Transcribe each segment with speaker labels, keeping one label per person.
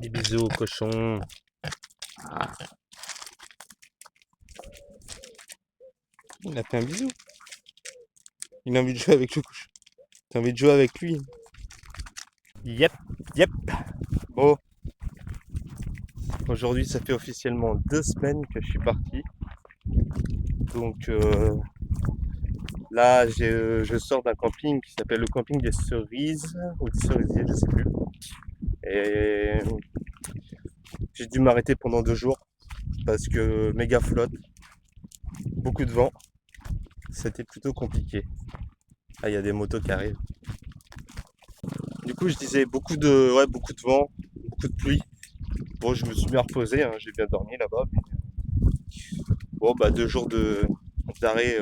Speaker 1: Des bisous, cochon. Il a fait un bisou. Il a envie de jouer avec le cochon. T'as envie de jouer avec lui. Yep, yep. Bon, aujourd'hui ça fait officiellement 2 semaines que je suis parti. Donc là, je sors d'un camping qui s'appelle le camping des Cerises ou des Cerisiers, je sais plus. Et j'ai dû m'arrêter pendant 2 jours parce que méga flotte, beaucoup de vent. C'était plutôt compliqué. Ah, il y a des motos qui arrivent. Du coup, je disais beaucoup de vent, beaucoup de pluie. Bon, je me suis bien reposé, hein, j'ai bien dormi là-bas. Bon, bah 2 jours d'arrêt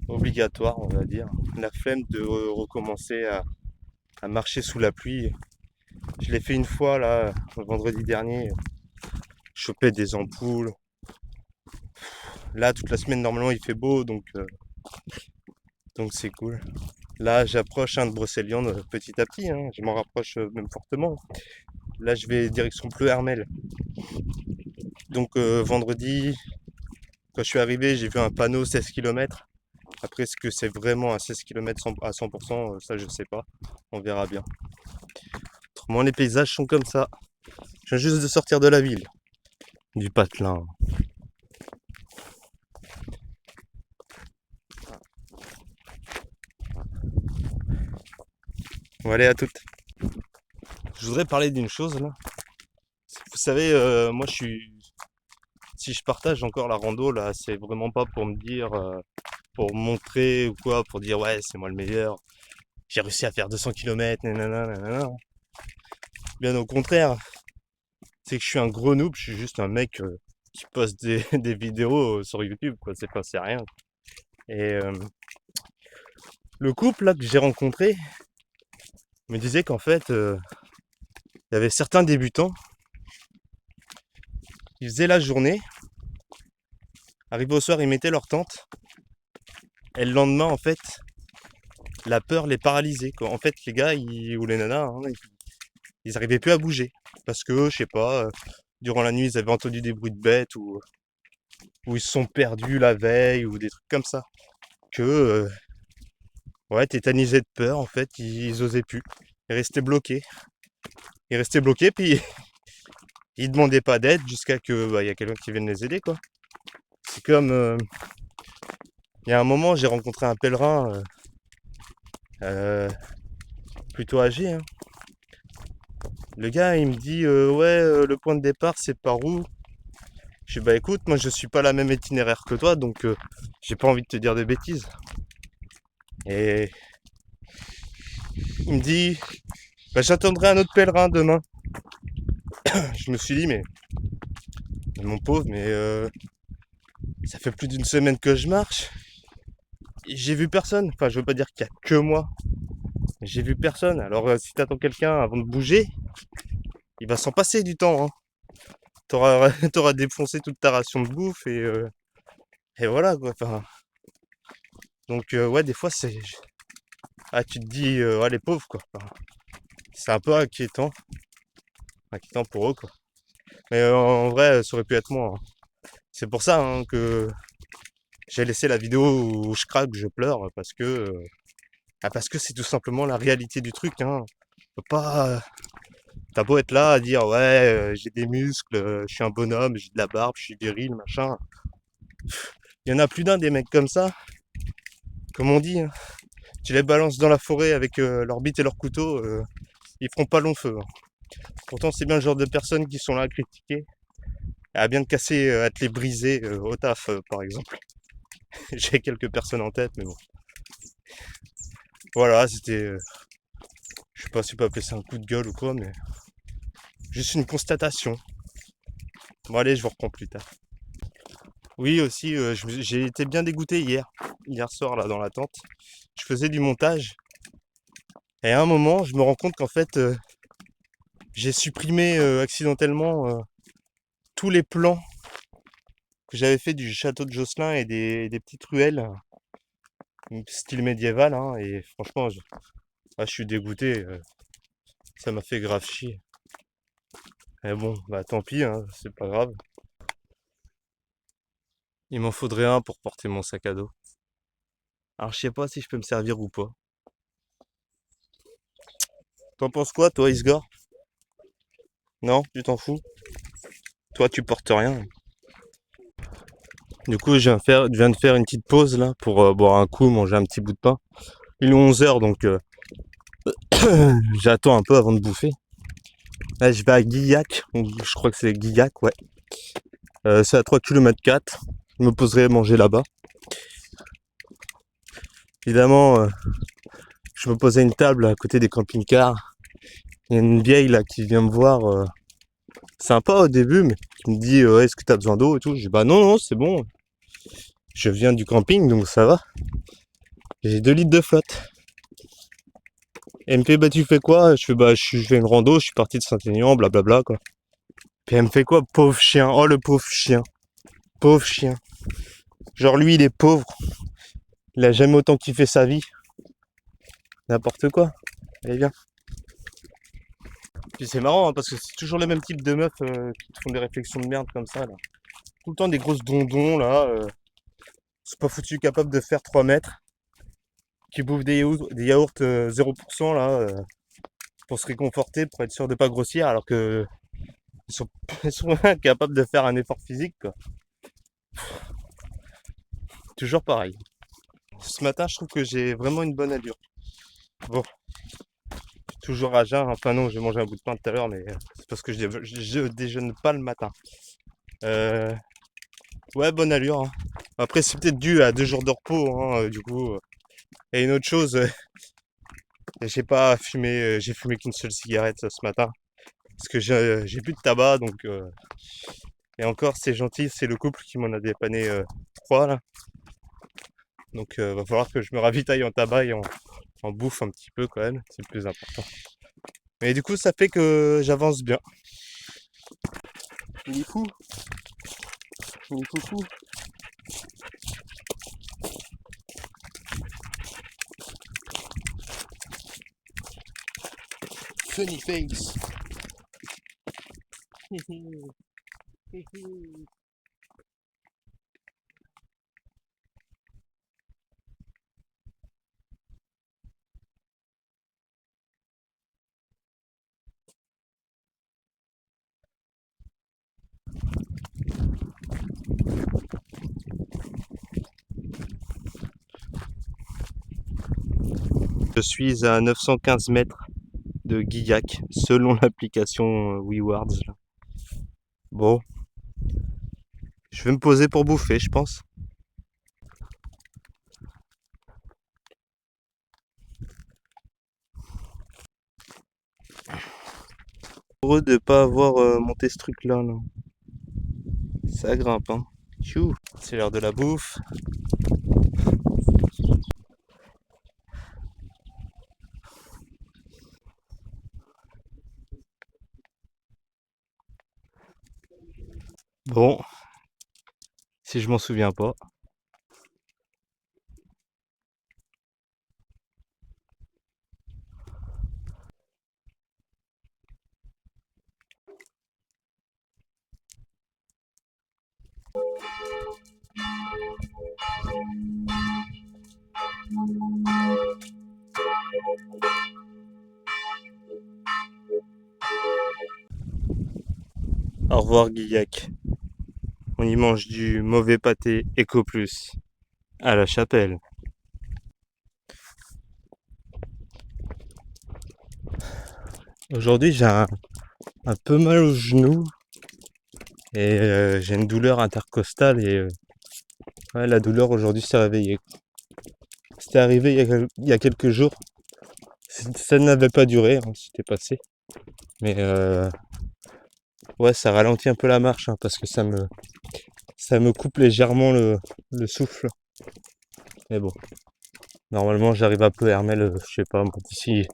Speaker 1: obligatoire, on va dire. La flemme de recommencer à marcher sous la pluie. Je l'ai fait une fois là, vendredi dernier. Choper des ampoules. Là, toute la semaine, normalement, il fait beau, donc c'est cool. Là, j'approche de Brocéliande petit à petit, hein, je m'en rapproche même fortement. Là, je vais direction Pleu-Hermel. Donc, vendredi, quand je suis arrivé, j'ai vu un panneau 16 km. Après, est-ce que c'est vraiment à 16 km à 100%, ça, je sais pas. On verra bien. Autrement, les paysages sont comme ça. Je viens juste de sortir de la ville. Du patelin. Bon, allez, à toutes. Je voudrais parler d'une chose là. Vous savez, moi je suis. Si je partage encore la rando là, c'est vraiment pas pour me dire, pour montrer ou quoi, pour dire ouais, c'est moi le meilleur. J'ai réussi à faire 200 km, nanana, nanana. Bien au contraire, c'est que je suis un gros noob, je suis juste un mec qui poste des vidéos sur YouTube, quoi. C'est rien. Et le couple là que j'ai rencontré me disait qu'en fait, il y avait certains débutants, ils faisaient la journée, arrivés au soir, ils mettaient leur tente, et le lendemain, en fait, la peur les paralysait, quoi. En fait, les gars, ou les nanas, hein, ils arrivaient plus à bouger. Parce que, je sais pas, durant la nuit, ils avaient entendu des bruits de bêtes, ou ils se sont perdus la veille, ou des trucs comme ça. Que, ouais, tétanisés de peur, en fait, ils osaient plus. Ils restaient bloqués. Ils restaient bloqués, puis ils demandaient pas d'aide jusqu'à que, bah, y a quelqu'un qui vienne les aider, quoi. C'est comme, il y a un moment, j'ai rencontré un pèlerin, euh, plutôt âgé, hein. Le gars, il me dit ouais, le point de départ, c'est par où? Je dis bah écoute, moi je suis pas la même itinéraire que toi, donc j'ai pas envie de te dire de bêtises. Et il me dit bah j'attendrai un autre pèlerin demain. Je me suis dit mais mon pauvre, mais ça fait plus d'une semaine que je marche. Et j'ai vu personne. Enfin, je veux pas dire qu'il y a que moi. J'ai vu personne. Alors si t'attends quelqu'un avant de bouger, il va s'en passer du temps, hein. T'auras défoncé toute ta ration de bouffe et voilà quoi. Enfin, donc ouais, des fois c'est. Ah, tu te dis, ah, les pauvres, quoi. Enfin, c'est un peu inquiétant. Inquiétant pour eux, quoi. Mais en vrai, ça aurait pu être moi, hein. C'est pour ça hein, que j'ai laissé la vidéo où je craque, je pleure, parce que c'est tout simplement la réalité du truc, hein. Faut pas. T'as beau être là à dire, ouais, j'ai des muscles, je suis un bonhomme, j'ai de la barbe, je suis viril, machin. Il y en a plus d'un des mecs comme ça, comme on dit, hein. Tu les balances dans la forêt avec leur bite et leur couteau, ils feront pas long feu, hein. Pourtant, c'est bien le genre de personnes qui sont là à critiquer, à bien te casser, à te les briser au taf, par exemple. J'ai quelques personnes en tête, mais bon. Voilà, c'était. Je sais pas si on peut appeler ça un coup de gueule ou quoi, mais juste une constatation. Bon, allez, je vous reprends plus tard. Oui, aussi, j'ai été bien dégoûté hier soir, là, dans la tente. Je faisais du montage, et à un moment, je me rends compte qu'en fait, j'ai supprimé accidentellement tous les plans que j'avais fait du château de Josselin et des petites ruelles, style médiéval, hein, et franchement, je suis dégoûté, ça m'a fait grave chier. Mais bon, bah tant pis, hein, c'est pas grave. Il m'en faudrait un pour porter mon sac à dos. Alors je sais pas si je peux me servir ou pas. T'en penses quoi, toi, Isgor? Non, tu t'en fous? Toi, tu portes rien. Du coup, je viens de faire une petite pause là pour boire un coup, manger un petit bout de pain. Il est 11 h donc j'attends un peu avant de bouffer. Là, je vais à Guillac, je crois que c'est Guillac, ouais. C'est à 3 km 4. Je me poserai manger là-bas. Évidemment, je me posais une table à côté des camping-cars. Il y a une vieille là qui vient me voir, sympa au début, mais qui me dit ouais, est-ce que tu as besoin d'eau et tout. Je dis bah non, non, c'est bon. Je viens du camping donc ça va. J'ai 2 litres de flotte. Et elle me fait bah tu fais quoi? Je fais bah je fais une rando, je suis parti de Saint-Aignan, blablabla quoi. Puis elle me fait quoi? Pauvre chien. Oh le pauvre chien. Pauvre chien. Genre lui il est pauvre. Il a jamais autant kiffé sa vie. N'importe quoi. Allez viens. Puis c'est marrant hein, parce que c'est toujours le même type de meufs qui te font des réflexions de merde comme ça là. Tout le temps des grosses dondons là. C'est pas foutu capable de faire 3 mètres. Qui bouffent des yaourts 0% là. Pour se réconforter, pour être sûr de pas grossir alors que ils sont, ils sont incapables de faire un effort physique quoi. Toujours pareil. Ce matin, je trouve que j'ai vraiment une bonne allure. Bon, toujours à jeun. Enfin non, j'ai mangé un bout de pain tout à l'heure, mais c'est parce que je déjeune pas le matin. Euh, ouais, bonne allure, hein. Après, c'est peut-être dû à 2 jours de repos, hein, du coup. Et une autre chose, j'ai pas fumé, j'ai fumé qu'une seule cigarette ce matin. Parce que j'ai plus de tabac, donc. Et encore, c'est gentil, c'est le couple qui m'en a dépanné 3 là. Donc, va falloir que je me ravitaille en tabac et en bouffe un petit peu quand même, c'est le plus important. Mais du coup, ça fait que j'avance bien. Il est fou, il est fou fou. Funny face. Je suis à 915 mètres de Guillac, selon l'application WeWards. Bon, je vais me poser pour bouffer, je pense. Heureux de pas avoir monté ce truc là, là. Ça grimpe, hein. Tchou, c'est l'heure de la bouffe. Bon, si je m'en souviens pas. Au revoir Guillac. On y mange du mauvais pâté Eco Plus à la chapelle. Aujourd'hui, j'ai un peu mal au genou et j'ai une douleur intercostale et ouais, la douleur aujourd'hui s'est réveillée. C'était arrivé il y a quelques jours. Ça n'avait pas duré, hein, c'était passé. Mais ouais, ça ralentit un peu la marche hein, parce que ça me coupe légèrement le souffle. Mais bon, normalement j'arrive à peu Hermel, je sais pas, d'ici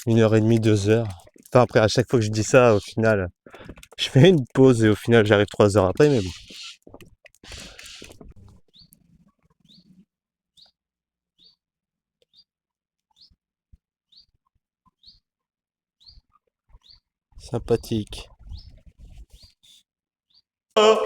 Speaker 1: 1 h 30, 2 heures. Enfin après à chaque fois que je dis ça, au final, je fais une pause et au final j'arrive 3 heures après, mais bon. Sympathique. Oh.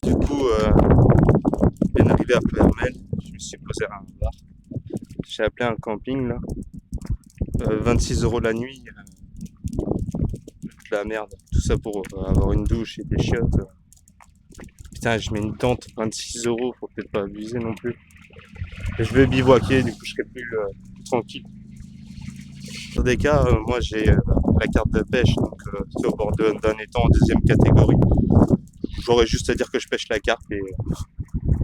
Speaker 1: Du coup, bien arrivé à Ploermel, je me suis posé à un bar. J'ai appelé un camping là. 26 € la nuit, de la merde. Tout ça pour avoir une douche et des chiottes. Putain, je mets une tente, 26 €, faut peut-être pas abuser non plus. Et je vais bivouaquer, du coup je serai plus tranquille. Dans des cas, moi j'ai la carte de pêche, donc c'est au bord d'un étang en deuxième catégorie. J'aurais juste à dire que je pêche la carte et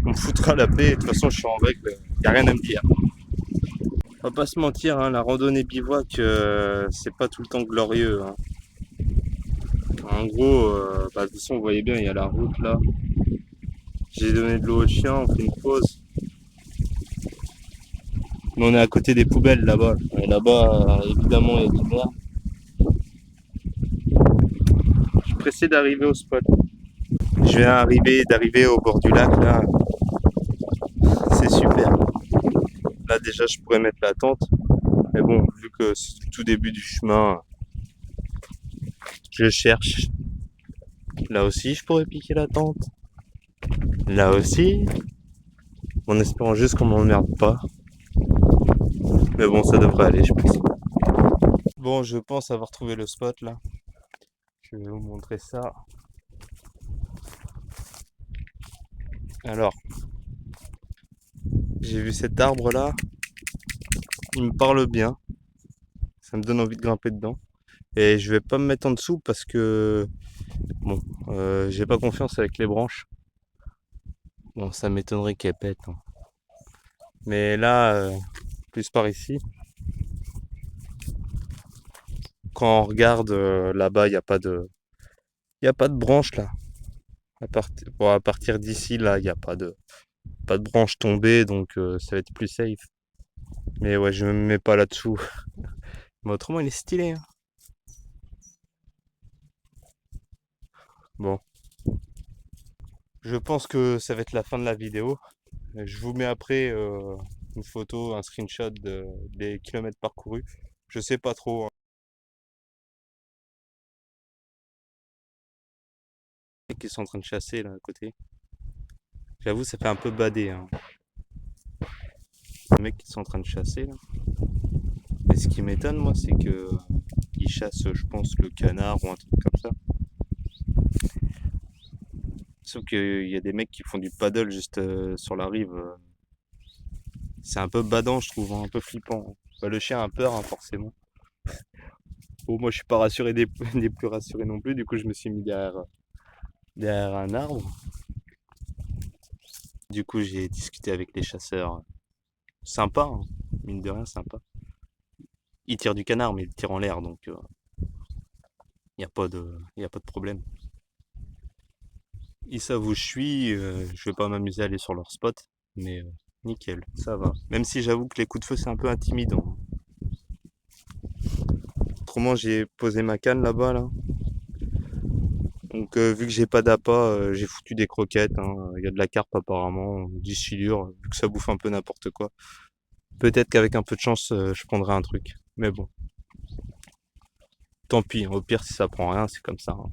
Speaker 1: on me foutra la paix. De toute façon, je suis en règle, y a rien à me dire. On va pas se mentir, hein, la randonnée bivouac, c'est pas tout le temps glorieux, hein. En gros, de toute façon, vous voyez bien, il y a la route là. J'ai donné de l'eau au chien, on fait une pause. Mais on est à côté des poubelles là-bas. Et là-bas, évidemment, il y a du merde. Je suis pressé d'arriver au spot. Je viens d'arriver au bord du lac là. C'est super. Là déjà, je pourrais mettre la tente. Mais bon, vu que c'est le tout début du chemin, je cherche. Là aussi, je pourrais piquer la tente. Là aussi, en espérant juste qu'on m'emmerde pas. Mais bon, ça devrait aller, je pense. Bon, je pense avoir trouvé le spot là. Je vais vous montrer ça. Alors, j'ai vu cet arbre là. Il me parle bien. Ça me donne envie de grimper dedans. Et je vais pas me mettre en dessous parce que bon, j'ai pas confiance avec les branches. Bon, ça m'étonnerait qu'elles pètent, hein. Mais là, plus par ici, quand on regarde là-bas, y a pas de branche là. Bon, à partir d'ici, là, il n'y a pas de branche tombée, donc ça va être plus safe. Mais ouais, je me mets pas là-dessous. Mais autrement, il est stylé, hein. Bon, je pense que ça va être la fin de la vidéo. Je vous mets après une photo, un screenshot des kilomètres parcourus. Je sais pas trop, hein. Les mecs qui sont en train de chasser là à côté. J'avoue, ça fait un peu badé, hein. Les mecs qui sont en train de chasser là. Mais ce qui m'étonne, moi, c'est que ils chassent, je pense, le canard ou un truc comme ça. Sauf qu'il y a des mecs qui font du paddle juste sur la rive. C'est un peu badant, je trouve, hein, un peu flippant. Bah, le chien a peur, hein, forcément. Bon, moi, je suis pas rassuré des plus rassurés non plus. Du coup, je me suis mis derrière un arbre. Du coup, j'ai discuté avec les chasseurs. Sympa, hein, mine de rien, sympa. Ils tirent du canard, mais ils le tirent en l'air, donc il y a pas de problème. Ils savent où je suis. Je vais pas m'amuser à aller sur leur spot, mais nickel, ça va. Même si j'avoue que les coups de feu, c'est un peu intimidant. Autrement, j'ai posé ma canne là-bas, là. Donc, vu que j'ai pas d'appât, j'ai foutu des croquettes, hein. Il y a de la carpe apparemment, 10 silures, vu que ça bouffe un peu n'importe quoi. Peut-être qu'avec un peu de chance, je prendrai un truc. Mais bon, tant pis, au pire, si ça prend rien, c'est comme ça, hein.